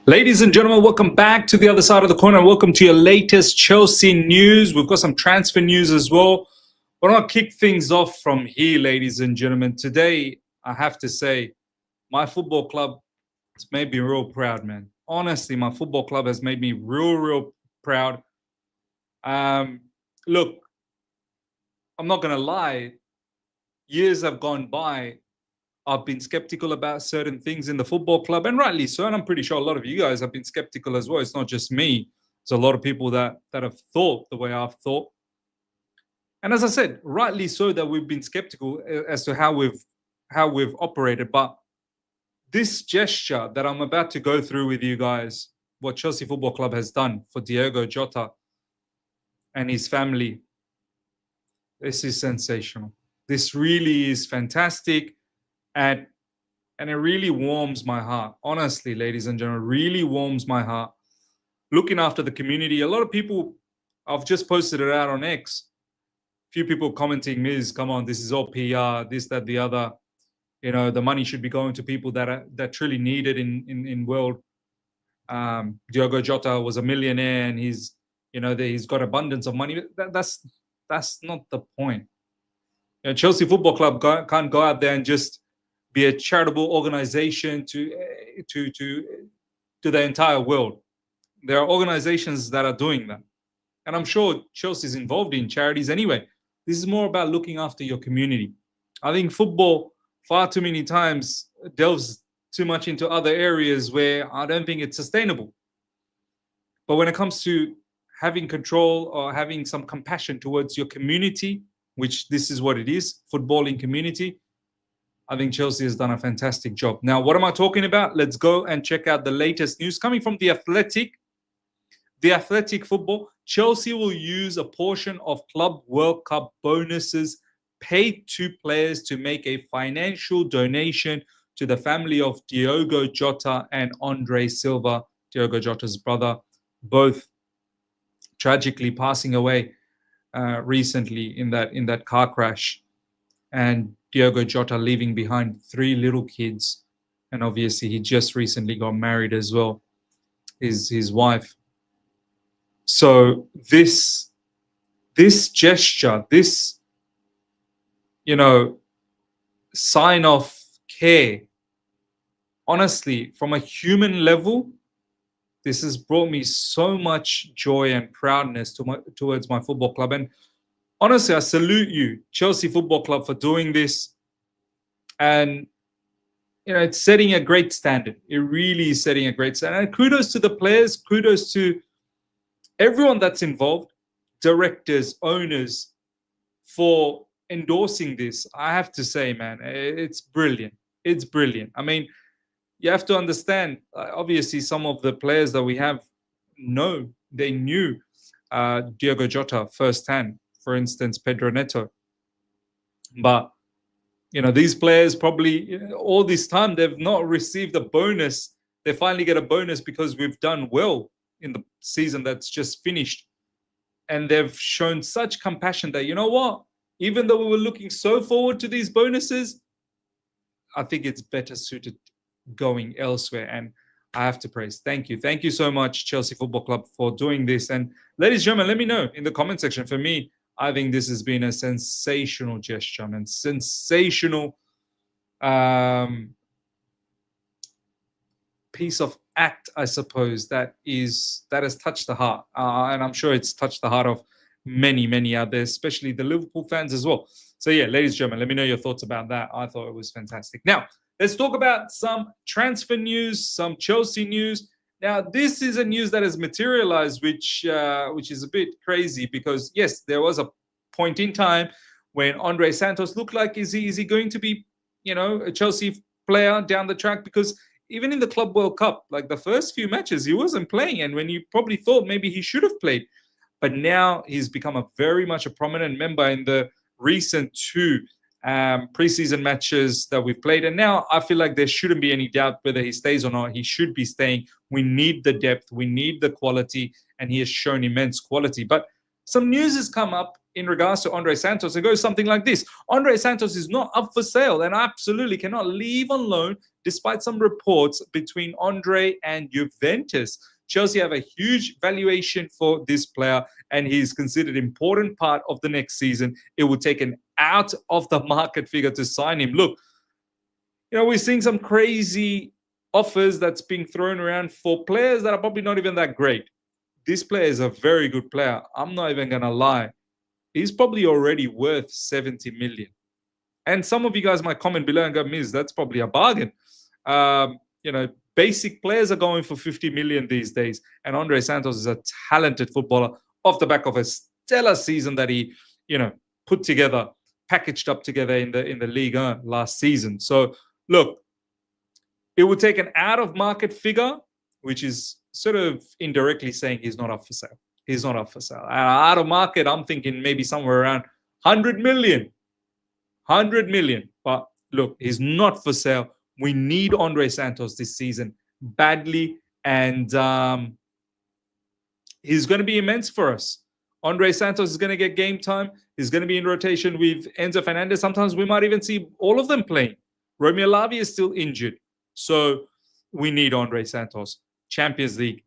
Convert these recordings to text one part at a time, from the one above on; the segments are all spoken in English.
Ladies and gentlemen, welcome back to the other side of the corner. Welcome to your latest Chelsea news. We've got some transfer news as well. But I'll kick things off from here, ladies and gentlemen. Today, I have to say, my football club has made me real proud, man. Honestly, my football club has made me real proud. Look, I'm not going to lie. Years have gone by. I've been skeptical about certain things in the football club, and rightly so. And I'm pretty sure a lot of you guys have been skeptical as well. It's not just me. There's a lot of people that have thought the way I've thought. And as I said, rightly so that we've been skeptical as to how we've operated. But this gesture that I'm about to go through with you guys, what Chelsea Football Club has done for Diogo Jota and his family, this is sensational. This really is fantastic. And it really warms my heart. Honestly, ladies and gentlemen, really warms my heart. Looking after the community. A lot of people, I've just posted it out on X. A few people commenting, Miz, come on, this is all PR, this, that, the other. You know, the money should be going to people that truly need it in world. Diogo Jota was a millionaire and he's got abundance of money. That's not the point. You know, Chelsea Football Club can't go out there and just be a charitable organization to the entire world. There are organizations that are doing that. And I'm sure Chelsea's involved in charities anyway. This is more about looking after your community. I think football far too many times delves too much into other areas where I don't think it's sustainable. But when it comes to having control or having some compassion towards your community, which this is what it is, footballing community, I think Chelsea has done a fantastic job. Now, what am I talking about? Let's go and check out the latest news coming from The Athletic. The Athletic Football. Chelsea will use a portion of Club World Cup bonuses paid to players to make a financial donation to the family of Diogo Jota and Andrey Silva, Diogo Jota's brother, both tragically passing away recently in that car crash. And Diogo Jota leaving behind 3 little kids. And obviously he just recently got married as well, his wife. So this gesture, this, sign of care, honestly, from a human level, this has brought me so much joy and proudness towards my football club. And honestly, I salute you, Chelsea Football Club, for doing this. And, it's setting a great standard. It really is setting a great standard. And kudos to the players, kudos to everyone that's involved, directors, owners, for endorsing this. I have to say, man, it's brilliant. It's brilliant. I mean, you have to understand, obviously, some of the players that we have knew Diogo Jota firsthand. For instance, Pedro Neto. But, these players probably, all this time, they've not received a bonus. They finally get a bonus because we've done well in the season that's just finished. And they've shown such compassion that, you know what? Even though we were looking so forward to these bonuses, I think it's better suited going elsewhere. And I have to praise. Thank you. Thank you so much, Chelsea Football Club, for doing this. And ladies and gentlemen, let me know in the comment section. For me, I think this has been a sensational gesture and sensational piece of act, I suppose, that has touched the heart. And I'm sure it's touched the heart of many out there, especially the Liverpool fans as well. So yeah, ladies and gentlemen, let me know your thoughts about that. I thought it was fantastic. Now, let's talk about some transfer news, some Chelsea news. Now, this is a news that has materialized, which is a bit crazy because, yes, there was a point in time when Andrey Santos looked like, is he going to be, a Chelsea player down the track? Because even in the Club World Cup, like the first few matches, he wasn't playing. And when you probably thought maybe he should have played. But now he's become very much a prominent member in the recent 2 preseason matches that we've played. And now I feel like there shouldn't be any doubt whether he stays or not. He should be staying. We need the depth. We need the quality. And he has shown immense quality. But some news has come up in regards to Andrey Santos, it goes something like this. Andrey Santos is not up for sale and absolutely cannot leave on loan despite some reports between Andrey and Juventus. Chelsea have a huge valuation for this player and he's considered an important part of the next season. It would take an out of the market figure to sign him. Look, we're seeing some crazy offers that's being thrown around for players that are probably not even that great. This player is a very good player. I'm not even going to lie. He's probably already worth 70 million. And some of you guys might comment below and go, Miz, that's probably a bargain. Basic players are going for 50 million these days. And Andrey Santos is a talented footballer off the back of a stellar season that he, put together, packaged up together in the league last season. So look, it would take an out-of-market figure, which is sort of indirectly saying he's not up for sale. He's not up for sale. Out of market, I'm thinking maybe somewhere around 100 million. 100 million. But look, he's not for sale. We need Andrey Santos this season badly. And he's going to be immense for us. Andrey Santos is going to get game time. He's going to be in rotation with Enzo Fernandez. Sometimes we might even see all of them playing. Romeo Lavia is still injured. So we need Andrey Santos. Champions League,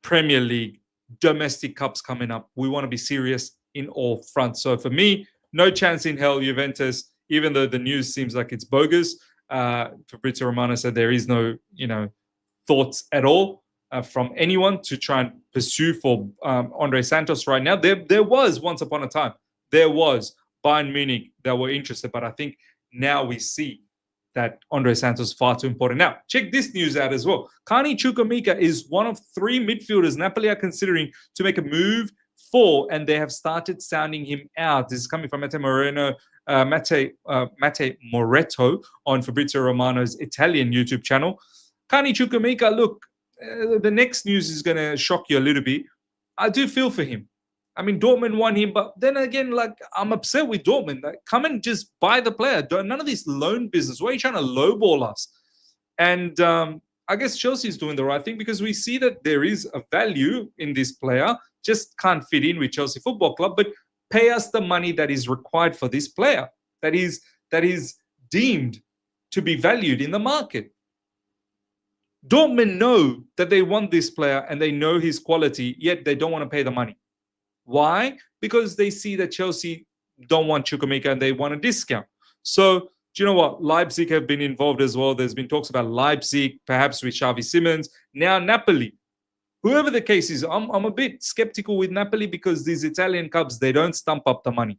Premier League, domestic cups coming up. We want to be serious in all fronts. So for me, no chance in hell, Juventus, even though the news seems like it's bogus. Fabrizio Romano said there is no, thoughts at all from anyone to try and pursue for Andrey Santos right now. There was once upon a time, there was Bayern Munich that were interested, but I think now we see that Andrey Santos is far too important. Now, check this news out as well. Carney Chukwuemeka is one of 3 midfielders Napoli are considering to make a move for, and they have started sounding him out. This is coming from Matteo Moretto on Fabrizio Romano's Italian YouTube channel. Carney Chukwuemeka, look, the next news is going to shock you a little bit. I do feel for him. I mean, Dortmund won him, but then again, I'm upset with Dortmund. Come and just buy the player. None of this loan business. Why are you trying to lowball us? And I guess Chelsea's doing the right thing because we see that there is a value in this player. Just can't fit in with Chelsea Football Club, but pay us the money that is required for this player. That is deemed to be valued in the market. Dortmund know that they want this player and they know his quality, yet they don't want to pay the money. Why? Because they see that Chelsea don't want Chukwuemeka and they want a discount. So, do you know what? Leipzig have been involved as well. There's been talks about Leipzig, perhaps with Xavi Simons. Now Napoli. Whoever the case is, I'm a bit skeptical with Napoli because these Italian clubs, they don't stump up the money.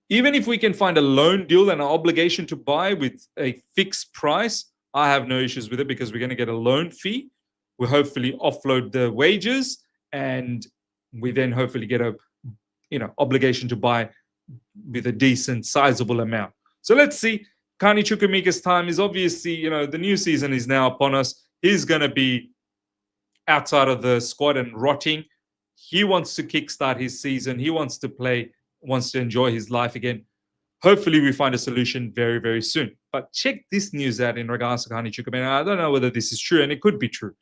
Even if we can find a loan deal and an obligation to buy with a fixed price, I have no issues with it because we're going to get a loan fee. We'll hopefully offload the wages and we then hopefully get a obligation to buy with a decent, sizable amount. So let's see. Carney Chukwuemeka's time is obviously, the new season is now upon us. He's going to be outside of the squad and rotting. He wants to kickstart his season. He wants to play, wants to enjoy his life again. Hopefully we find a solution very, very soon. But check this news out in regards to Carney Chukwuemeka. I don't know whether this is true, and it could be true.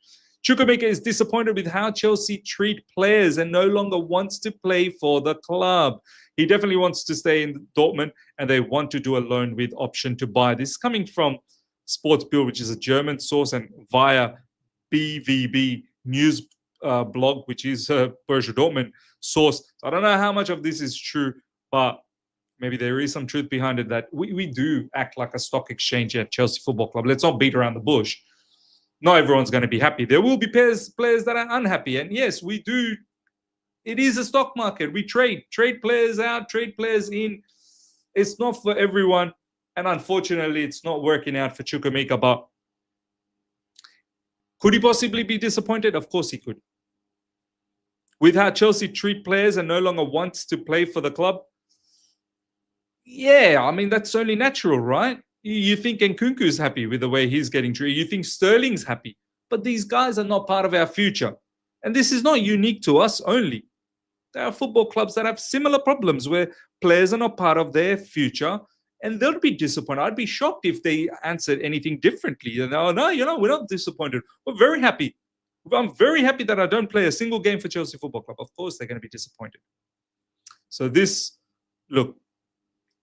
Chukwuemeka is disappointed with how Chelsea treat players and no longer wants to play for the club. He definitely wants to stay in Dortmund, and they want to do a loan with option to buy. This is coming from Sports Bill, which is a German source, and via BVB News blog, which is a Borussia Dortmund source. So I don't know how much of this is true, but maybe there is some truth behind it that we do act like a stock exchange at Chelsea Football Club. Let's not beat around the bush. Not everyone's going to be happy. There will be players that are unhappy. And yes, we do. It is a stock market. We trade players out, trade players in. It's not for everyone. And unfortunately, it's not working out for Chukwuemeka. But could he possibly be disappointed? Of course he could. With how Chelsea treat players and no longer wants to play for the club, yeah, I mean, that's only natural, right? You think Nkunku is happy with the way he's getting treated. You think Sterling's happy. But these guys are not part of our future. And this is not unique to us only. There are football clubs that have similar problems where players are not part of their future. And they'll be disappointed. I'd be shocked if they answered anything differently. No, we're not disappointed. We're very happy I'm very happy that I don't play a single game for Chelsea Football Club. Of course, they're going to be disappointed. So this, look,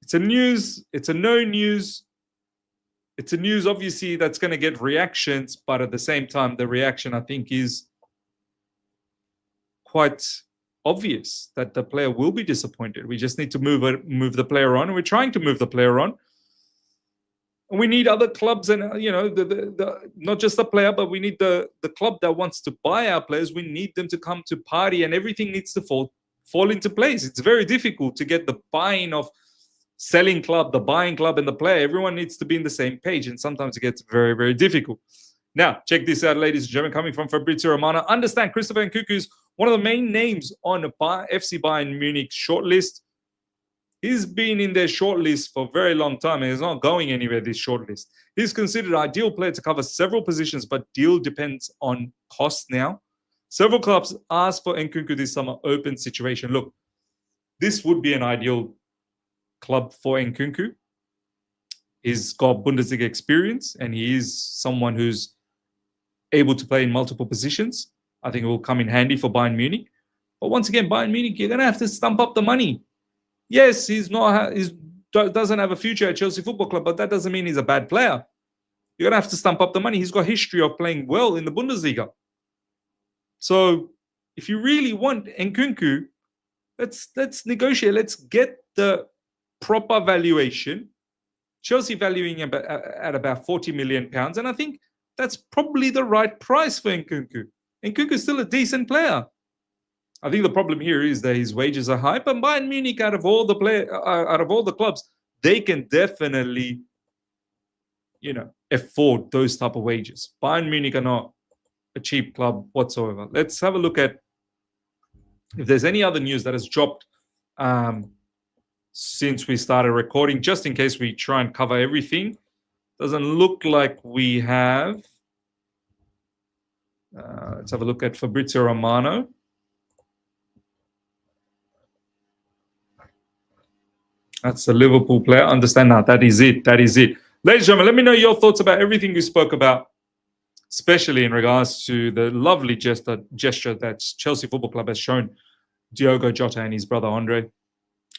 it's a news. It's a no news. It's a news, obviously, that's going to get reactions. But at the same time, the reaction, I think, is quite obvious that the player will be disappointed. We just need to move the player on. And we're trying to move the player on. And we need other clubs and, you know, not just the player, but we need the club that wants to buy our players. We need them to come to party and everything needs to fall into place. It's very difficult to get the buying of selling club, the buying club and the player. Everyone needs to be in the same page. And sometimes it gets very, very difficult. Now, check this out, ladies and gentlemen, coming from Fabrizio Romano. Understand Christopher Nkunku is one of the main names on the FC Bayern Munich shortlist. He's been in their shortlist for a very long time and he's not going anywhere, this shortlist. He's considered an ideal player to cover several positions, but deal depends on cost now. Several clubs asked for Nkunku this summer, open situation. Look, this would be an ideal club for Nkunku. He's got Bundesliga experience and he is someone who's able to play in multiple positions. I think it will come in handy for Bayern Munich. But once again, Bayern Munich, you're going to have to stump up the money. Yes, he doesn't have a future at Chelsea Football Club, but that doesn't mean he's a bad player. You're going to have to stump up the money. He's got history of playing well in the Bundesliga. So if you really want Nkunku, let's negotiate. Let's get the proper valuation. Chelsea valuing at about £40 million. And I think that's probably the right price for Nkunku. Nkunku is still a decent player. I think the problem here is that his wages are high, but Bayern Munich, out of all the clubs, they can definitely, you know, afford those type of wages. Bayern Munich are not a cheap club whatsoever. Let's have a look at if there's any other news that has dropped since we started recording, just in case we try and cover everything. Doesn't look like we have. Let's have a look at Fabrizio Romano. That's a Liverpool player. Understand that. That is it. That is it. Ladies and gentlemen, let me know your thoughts about everything we spoke about, especially in regards to the lovely gesture that Chelsea Football Club has shown Diogo, Jota and his brother Andrey.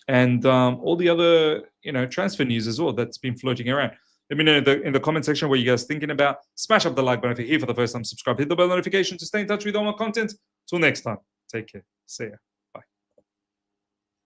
And all the other, you know, transfer news as well that's been floating around. Let me know in the comment section what you guys are thinking about. Smash up the like button if you're here for the first time. Subscribe, hit the bell notification to stay in touch with all my content. Till next time, take care. See ya.